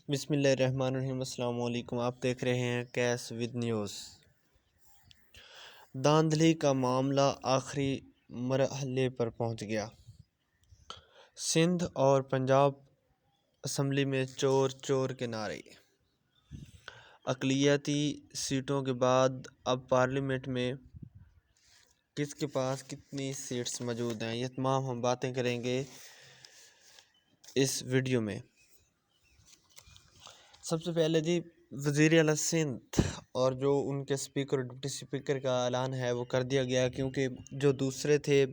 بسم اللہ الرحمن الرحیم۔ السلام علیکم، آپ دیکھ رہے ہیں کیس ود نیوز۔ دھاندلی کا معاملہ آخری مرحلے پر پہنچ گیا۔ سندھ اور پنجاب اسمبلی میں چور چور کے نعرے۔ اقلیتی سیٹوں کے بعد اب پارلیمنٹ میں کس کے پاس کتنی سیٹس موجود ہیں، یہ تمام ہم باتیں کریں گے اس ویڈیو میں۔ سب سے پہلے جی وزیر اعلیٰ سندھ اور جو ان کے اسپیکر اور ڈپٹی اسپیکر کا اعلان ہے وہ کر دیا گیا، کیونکہ جو دوسرے تھے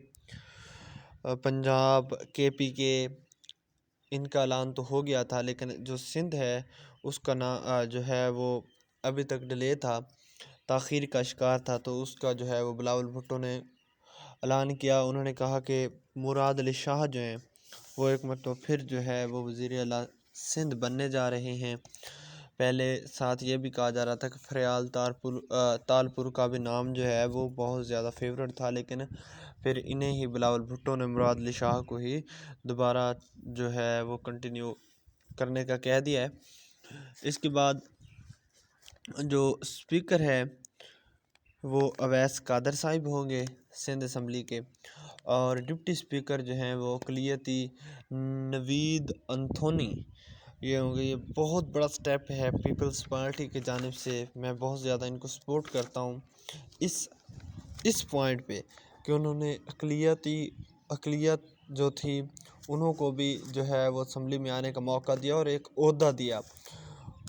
پنجاب KP کے، ان کا اعلان تو ہو گیا تھا، لیکن جو سندھ ہے اس کا جو ہے وہ ابھی تک ڈیلے تھا، تاخیر کا شکار تھا، تو اس کا جو ہے وہ بلاول بھٹو نے اعلان کیا۔ انہوں نے کہا کہ مراد علی شاہ جو ہیں وہ ایک مرتبہ پھر جو ہے وہ وزیر اعلیٰ سندھ بننے جا رہے ہیں۔ پہلے ساتھ یہ بھی کہا جا رہا تھا کہ فریال تالپور کا بھی نام جو ہے وہ بہت زیادہ فیورٹ تھا، لیکن پھر انہیں ہی بلاول بھٹو نے مراد علی شاہ کو ہی دوبارہ جو ہے وہ کنٹینیو کرنے کا کہہ دیا ہے۔ اس کے بعد جو اسپیکر ہے وہ اویس قادر صاحب ہوں گے سندھ اسمبلی کے، اور ڈپٹی اسپیکر جو ہیں وہ اقلیتی نوید انتھونی یہ ہوں گے۔ یہ بہت بڑا سٹیپ ہے پیپلز پارٹی کی جانب سے، میں بہت زیادہ ان کو سپورٹ کرتا ہوں اس پوائنٹ پہ کہ انہوں نے اقلیت جو تھی انہوں کو بھی جو ہے وہ اسمبلی میں آنے کا موقع دیا اور ایک عہدہ دیا،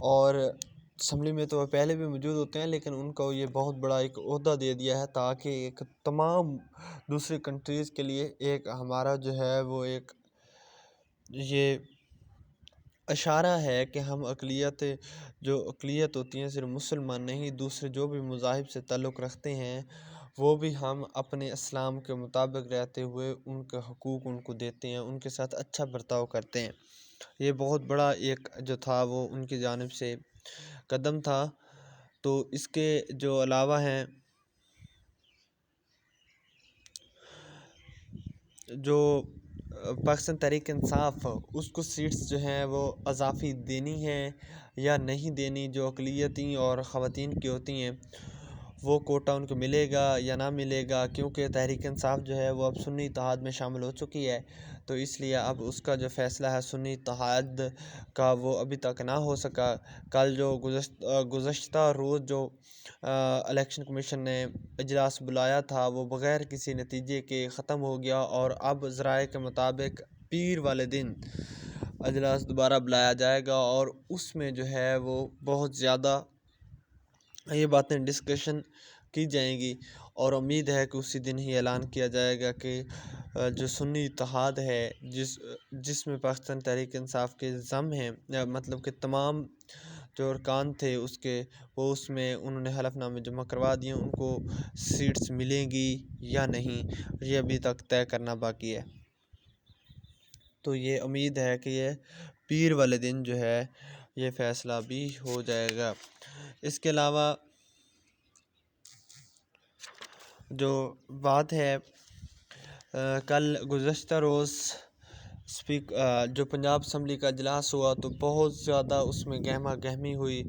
اور اسمبلی میں تو وہ پہلے بھی موجود ہوتے ہیں، لیکن ان کو یہ بہت بڑا ایک عہدہ دے دیا ہے، تاکہ ایک تمام دوسری کنٹریز کے لیے ایک ہمارا جو ہے وہ ایک یہ اشارہ ہے کہ ہم جو اقلیت ہوتی ہیں صرف مسلمان نہیں، دوسرے جو بھی مذاہب سے تعلق رکھتے ہیں وہ بھی ہم اپنے اسلام کے مطابق رہتے ہوئے ان کے حقوق ان کو دیتے ہیں، ان کے ساتھ اچھا برتاؤ کرتے ہیں۔ یہ بہت بڑا ایک جو تھا وہ ان کی جانب سے قدم تھا۔ تو اس کے جو علاوہ ہیں جو پاکستان تحریک انصاف، اس کو سیٹس جو ہیں وہ اضافی دینی ہیں یا نہیں دینی، جو اقلیتی اور خواتین کی ہوتی ہیں وہ کوٹا ان کو ملے گا یا نہ ملے گا، کیونکہ تحریک انصاف جو ہے وہ اب سنی اتحاد میں شامل ہو چکی ہے، تو اس لیے اب اس کا جو فیصلہ ہے سنی اتحاد کا وہ ابھی تک نہ ہو سکا۔ کل جو گزشتہ روز جو الیکشن کمیشن نے اجلاس بلایا تھا وہ بغیر کسی نتیجے کے ختم ہو گیا، اور اب ذرائع کے مطابق پیر والے دن اجلاس دوبارہ بلایا جائے گا، اور اس میں جو ہے وہ بہت زیادہ یہ باتیں ڈسکشن کی جائیں گی، اور امید ہے کہ اسی دن ہی اعلان کیا جائے گا کہ جو سنی اتحاد ہے جس میں پاکستان تحریک انصاف کے ضم ہیں، مطلب کہ تمام جو ارکان تھے اس میں انہوں نے حلف نامے جمع کروا دیے، ان کو سیٹس ملیں گی یا نہیں یہ ابھی تک طے کرنا باقی ہے۔ تو یہ امید ہے کہ یہ پیر والے دن جو ہے یہ فیصلہ بھی ہو جائے گا۔ اس کے علاوہ جو بات ہے کل گزشتہ روز جو پنجاب اسمبلی کا اجلاس ہوا تو بہت زیادہ اس میں گہما گہمی ہوئی،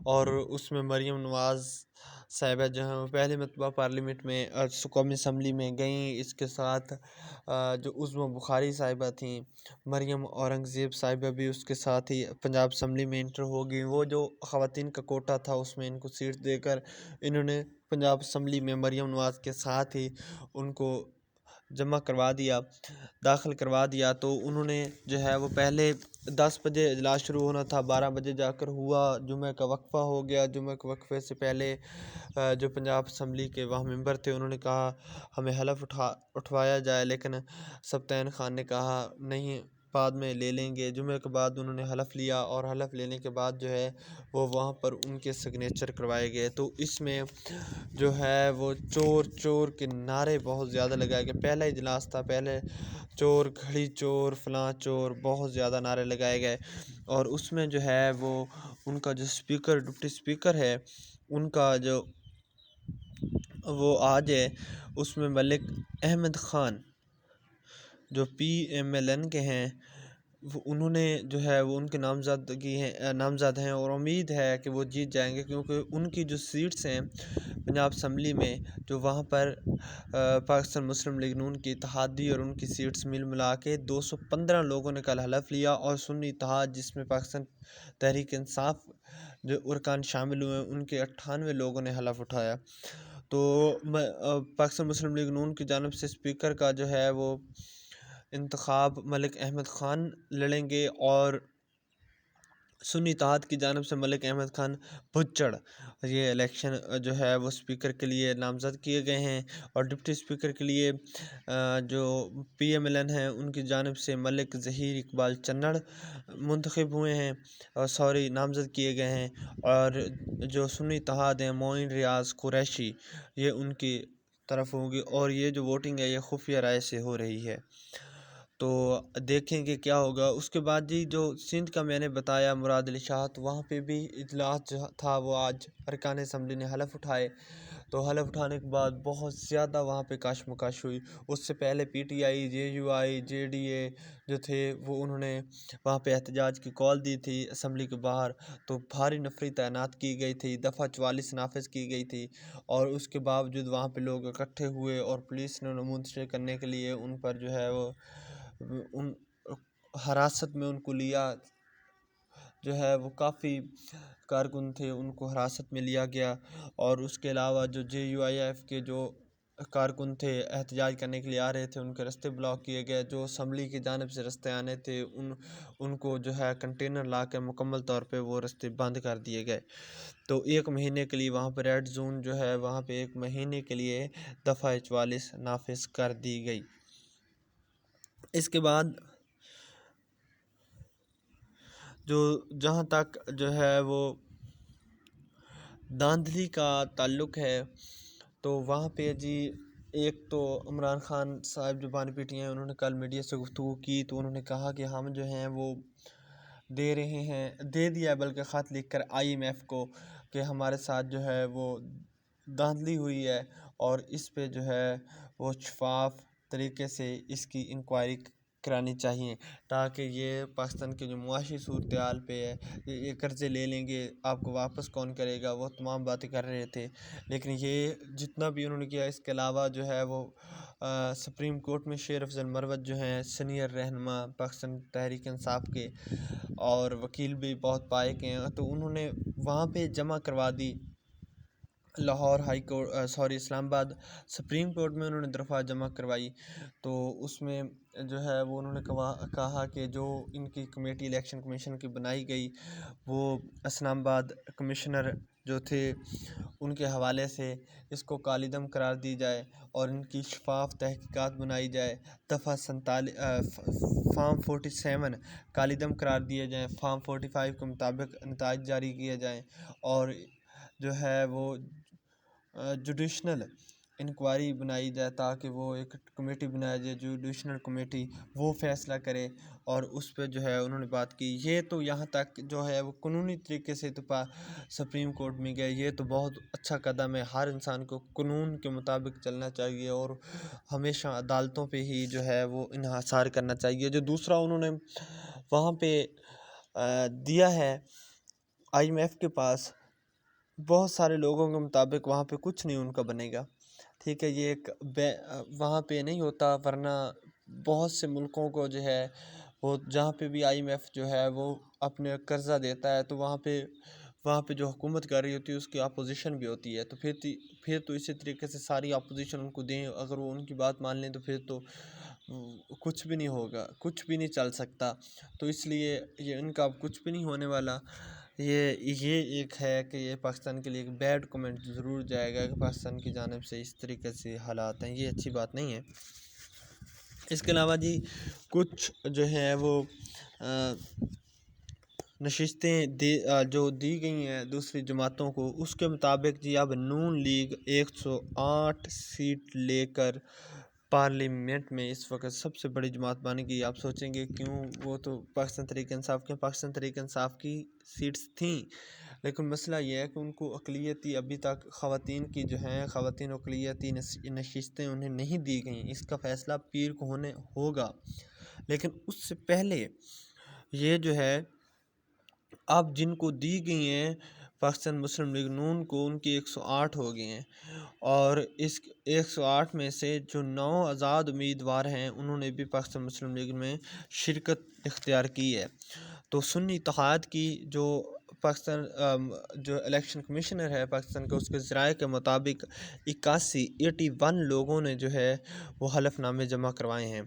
اور اس میں مریم نواز صاحبہ جو ہیں وہ پہلی مرتبہ پارلیمنٹ میں قومی اسمبلی میں گئیں۔ اس کے ساتھ جو عظمیٰ بخاری صاحبہ تھیں، مریم اورنگزیب صاحبہ بھی اس کے ساتھ ہی پنجاب اسمبلی میں انٹر ہو گئی۔ وہ جو خواتین کا کوٹا تھا اس میں ان کو سیٹ دے کر انہوں نے پنجاب اسمبلی میں مریم نواز کے ساتھ ہی ان کو جمع کروا دیا، داخل کروا دیا۔ تو انہوں نے جو ہے وہ پہلے 10 بجے اجلاس شروع ہونا تھا، 12 بجے جا کر ہوا، جمعہ کا وقفہ ہو گیا۔ جمعہ کے وقفے سے پہلے جو پنجاب اسمبلی کے وہاں ممبر تھے انہوں نے کہا ہمیں حلف اٹھوایا جائے، لیکن سبطین خان نے کہا نہیں بعد میں لے لیں گے۔ جمعہ کے بعد انہوں نے حلف لیا، اور حلف لینے کے بعد جو ہے وہ وہاں پر ان کے سگنیچر کروائے گئے۔ تو اس میں جو ہے وہ چور چور کے نعرے بہت زیادہ لگائے گئے۔ پہلا اجلاس تھا، پہلے چور گھڑی چور فلاں چور بہت زیادہ نعرے لگائے گئے، اور اس میں جو ہے وہ ان کا جو اسپیکر ڈپٹی اسپیکر ہے ان کا جو وہ آج ہے اس میں ملک احمد خان جو PMLN کے ہیں انہوں نے جو ہے وہ ان کے نامزد ہیں اور امید ہے کہ وہ جیت جائیں گے، کیونکہ ان کی جو سیٹس ہیں پنجاب اسمبلی میں، جو وہاں پر پاکستان مسلم لیگ نون کی اتحادی اور ان کی سیٹس ملا کے 215 لوگوں نے کل حلف لیا، اور سنی اتحاد جس میں پاکستان تحریک انصاف جو ارکان شامل ہوئے ہیں ان کے 98 لوگوں نے حلف اٹھایا۔ تو پاکستان مسلم لیگ نون کی جانب سے اسپیکر کا جو ہے وہ انتخاب ملک احمد خان لڑیں گے، اور سنی اتحاد کی جانب سے ملک احمد خان بھچڑ یہ الیکشن جو ہے وہ اسپیکر کے لیے نامزد کیے گئے ہیں، اور ڈپٹی اسپیکر کے لیے جو پی ایم ایل این ہیں ان کی جانب سے ملک ظہیر اقبال چنڑ منتخب ہوئے ہیں، اور نامزد کیے گئے ہیں، اور جو سنی اتحاد ہیں معین ریاض قریشی یہ ان کی طرف ہوں گی، اور یہ جو ووٹنگ ہے یہ خفیہ رائے سے ہو رہی ہے، تو دیکھیں گے کیا ہوگا۔ اس کے بعد جی جو سندھ کا میں نے بتایا مراد علی شاہ، تو وہاں پہ بھی اجلاس جو تھا وہ آج ارکان اسمبلی نے حلف اٹھائے، تو حلف اٹھانے کے بعد بہت زیادہ وہاں پہ کشمکش ہوئی۔ اس سے پہلے P T I, J you I, J D A جو تھے وہ انہوں نے وہاں پہ احتجاج کی کال دی تھی اسمبلی کے باہر، تو بھاری نفری تعینات کی گئی تھی، دفعہ 44 نافذ کی گئی تھی، اور اس کے باوجود وہاں پہ لوگ اکٹھے ہوئے، اور پولیس نے منتشر کرنے کے لیے ان پر جو ہے وہ ان حراست میں ان کو لیا، جو ہے وہ کافی کارکن تھے ان کو حراست میں لیا گیا، اور اس کے علاوہ جو جے یو آئی ایف کے جو کارکن تھے احتجاج کرنے کے لیے آ رہے تھے ان کے رستے بلاک کیے گئے، جو اسمبلی کی جانب سے رستے آنے تھے ان کو جو ہے کنٹینر لا کے مکمل طور پہ وہ رستے بند کر دیے گئے، تو 1 مہینے کے لیے وہاں پہ ریڈ زون جو ہے وہاں پہ 1 مہینے کے لیے دفعہ 44 نافذ کر دی گئی۔ اس کے بعد جہاں تک جو ہے وہ داندلی کا تعلق ہے، تو وہاں پہ جی ایک تو عمران خان صاحب جو بانی پیٹی ہیں انہوں نے کل میڈیا سے گفتگو کی، تو انہوں نے کہا کہ ہم جو ہیں وہ دے دیا بلکہ خط لکھ کر آئی ایم ایف کو کہ ہمارے ساتھ جو ہے وہ دھاندلی ہوئی ہے، اور اس پہ جو ہے وہ شفاف طریقے سے اس کی انکوائری کرانی چاہیے، تاکہ یہ پاکستان کے جو معاشی صورتحال پہ ہے، یہ قرضے لے لیں گے آپ کو واپس کون کرے گا، وہ تمام باتیں کر رہے تھے، لیکن یہ جتنا بھی انہوں نے کیا اس کے علاوہ جو ہے وہ سپریم کورٹ میں شیر افضل مروت جو ہیں سینئر رہنما پاکستان تحریک انصاف کے، اور وکیل بھی بہت پائے کے ہیں، تو انہوں نے وہاں پہ جمع کروا دی لاہور اسلام آباد سپریم کورٹ میں انہوں نے درخواست جمع کروائی، تو اس میں جو ہے وہ انہوں نے کہا کہ جو ان کی کمیٹی الیکشن کمیشن کی بنائی گئی وہ اسلام آباد کمشنر جو تھے ان کے حوالے سے اس کو کالعدم قرار دی جائے، اور ان کی شفاف تحقیقات بنائی جائے، دفعہ فارم 47 کالعدم قرار دیے جائیں، فارم 45 کے مطابق نتائج جاری کیے جائیں، اور جو ہے وہ جوڈیشنل انکوائری بنائی جائے، تاکہ وہ ایک کمیٹی بنایا جائے جوڈیشنل کمیٹی، وہ فیصلہ کرے، اور اس پہ جو ہے انہوں نے بات کی۔ یہ تو یہاں تک جو ہے وہ قانونی طریقے سے تو سپریم کورٹ میں گئے، یہ تو بہت اچھا قدم ہے، ہر انسان کو قانون کے مطابق چلنا چاہیے، اور ہمیشہ عدالتوں پہ ہی جو ہے وہ انحصار کرنا چاہیے۔ جو دوسرا انہوں نے وہاں پہ دیا ہے آئی ایم ایف کے پاس، بہت سارے لوگوں کے مطابق وہاں پہ کچھ نہیں ان کا بنے گا، ٹھیک ہے، یہ ایک وہاں پہ نہیں ہوتا، ورنہ بہت سے ملکوں کو جو ہے وہ جہاں پہ بھی آئی ایم ایف جو ہے وہ اپنے قرضہ دیتا ہے، تو وہاں پہ جو حکومت کر رہی ہوتی ہے اس کی اپوزیشن بھی ہوتی ہے، تو پھر تو اسی طریقے سے ساری اپوزیشن ان کو دیں، اگر وہ ان کی بات مان لیں تو پھر تو کچھ بھی نہیں ہوگا، کچھ بھی نہیں چل سکتا، تو اس لیے یہ ان کا اب کچھ بھی نہیں ہونے والا۔ یہ ایک ہے کہ یہ پاکستان کے لیے ایک بیڈ کمنٹ ضرور جائے گا کہ پاکستان کی جانب سے اس طریقے سے حالات ہیں، یہ اچھی بات نہیں ہے۔ اس کے علاوہ جی کچھ جو ہے وہ نشستیں جو دی گئی ہیں دوسری جماعتوں کو، اس کے مطابق جی اب نون لیگ 108 سیٹ لے کر پارلیمنٹ میں اس وقت سب سے بڑی جماعت بنے گی۔ آپ سوچیں گے کیوں، وہ تو پاکستان تحریک انصاف کی سیٹس تھیں، لیکن مسئلہ یہ ہے کہ ان کو اقلیتی ابھی تک خواتین کی جو ہیں خواتین اقلیتی نشستیں انہیں نہیں دی گئیں، اس کا فیصلہ پیر کو ہوگا، لیکن اس سے پہلے یہ جو ہے اب جن کو دی گئی ہیں پاکستان مسلم لیگ نون کو، ان کی 108 ہو گئی ہیں، اور اس 108 میں سے جو 9 آزاد امیدوار ہیں انہوں نے بھی پاکستان مسلم لیگ میں شرکت اختیار کی ہے۔ تو سنی اتحاد کی جو پاکستان جو الیکشن کمیشنر ہے پاکستان کا، اس کے ذرائع کے مطابق 81 لوگوں نے جو ہے وہ حلف نامے جمع کروائے ہیں۔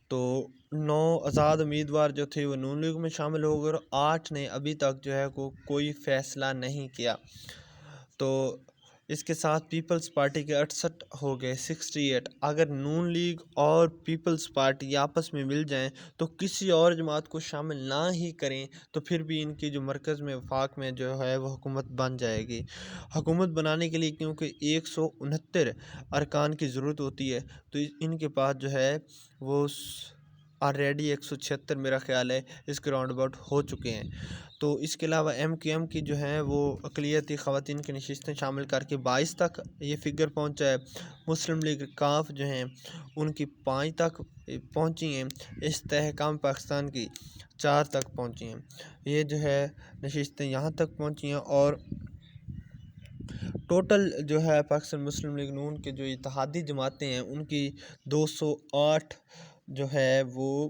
تو 9 آزاد امیدوار جو تھے وہ نون لیگ میں شامل ہو گئے، اور 8 نے ابھی تک جو ہے کوئی فیصلہ نہیں کیا۔ تو اس کے ساتھ پیپلز پارٹی کے 68 ہو گئے، 68۔ اگر نون لیگ اور پیپلز پارٹی آپس میں مل جائیں تو کسی اور جماعت کو شامل نہ ہی کریں تو پھر بھی ان کی جو مرکز میں وفاق میں جو ہے وہ حکومت بن جائے گی۔ حکومت بنانے کے لیے کیونکہ 169 ارکان کی ضرورت ہوتی ہے، تو ان کے پاس جو ہے وہ آلریڈی 176 میرا خیال ہے اس کے راؤنڈ اباؤٹ ہو چکے ہیں۔ تو اس کے علاوہ MQM کی جو ہیں وہ اقلیتی خواتین کی نشستیں شامل کر کے 22 تک یہ فگر پہنچا ہے۔ مسلم لیگ کاف جو ہیں ان کی 5 تک پہنچی ہیں، استحکام پاکستان کی 4 تک پہنچی ہیں۔ یہ جو ہے نشستیں یہاں تک پہنچی ہیں، اور ٹوٹل جو ہے پاکستان مسلم لیگ نون کے جو اتحادی جماعتیں ہیں ان کی 208 جو ہے وہ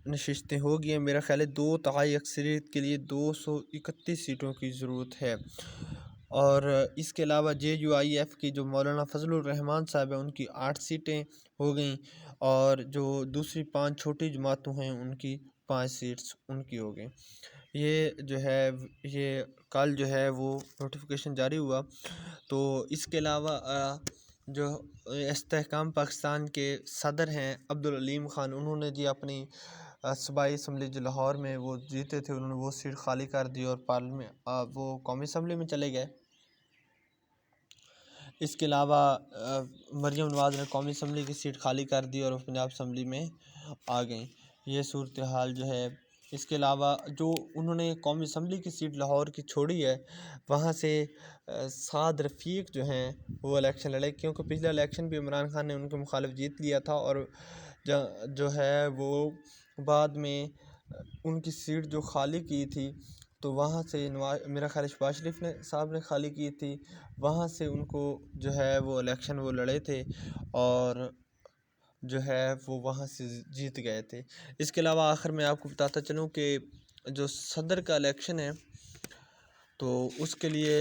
نشستیں ہو گئی ہیں۔ میرا خیال ہے 2 تہائی اکثریت کے لیے 231 سیٹوں کی ضرورت ہے۔ اور اس کے علاوہ JUIF کی جو مولانا فضل الرحمان صاحب ہیں ان کی 8 سیٹیں ہو گئیں، اور جو دوسری 5 چھوٹی جماعتوں ہیں ان کی 5 سیٹس ان کی ہو گئیں۔ یہ جو ہے یہ کل جو ہے وہ نوٹیفیکیشن جاری ہوا۔ تو اس کے علاوہ جو استحکام پاکستان کے صدر ہیں عبدالعلیم خان، انہوں نے جی اپنی صوبائی اسمبلی جو لاہور میں وہ جیتے تھے، انہوں نے وہ سیٹ خالی کر دی اور پارلیمنٹ وہ قومی اسمبلی میں چلے گئے۔ اس کے علاوہ مریم نواز نے قومی اسمبلی کی سیٹ خالی کر دی اور پنجاب اسمبلی میں آ گئیں۔ یہ صورتحال جو ہے۔ اس کے علاوہ جو انہوں نے قومی اسمبلی کی سیٹ لاہور کی چھوڑی ہے، وہاں سے سعد رفیق جو ہیں وہ الیکشن لڑے، کیونکہ پچھلا الیکشن بھی عمران خان نے ان کے مخالف جیت لیا تھا، اور جو ہے وہ بعد میں ان کی سیٹ جو خالی کی تھی تو وہاں سے میرا خیال شہباز شریف صاحب نے خالی کی تھی، وہاں سے ان کو جو ہے وہ الیکشن وہ لڑے تھے اور جو ہے وہ وہاں سے جیت گئے تھے۔ اس کے علاوہ آخر میں آپ کو بتاتا چلوں کہ جو صدر کا الیکشن ہے تو اس کے لیے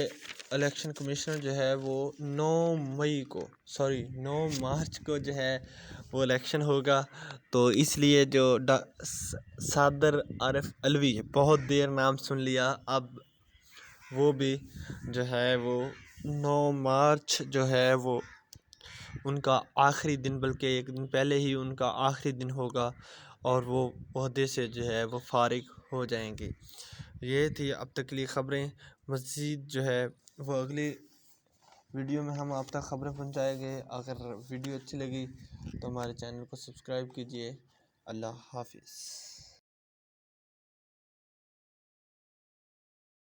الیکشن کمیشنر جو ہے وہ 9 مارچ کو جو ہے وہ الیکشن ہوگا۔ تو اس لیے جو صادر عارف علوی بہت دیر نام سن لیا، اب وہ بھی جو ہے وہ 9 مارچ جو ہے وہ ان کا آخری دن، بلکہ ایک دن پہلے ہی ان کا آخری دن ہوگا، اور وہ عہدے سے جو ہے وہ فارغ ہو جائیں گے۔ یہ تھی اب تک کے لیے خبریں، مزید جو ہے وہ اگلی ویڈیو میں ہم آپ تک خبریں پہنچائیں گے۔ اگر ویڈیو اچھی لگی تو ہمارے چینل کو سبسکرائب کیجیے۔ اللہ حافظ۔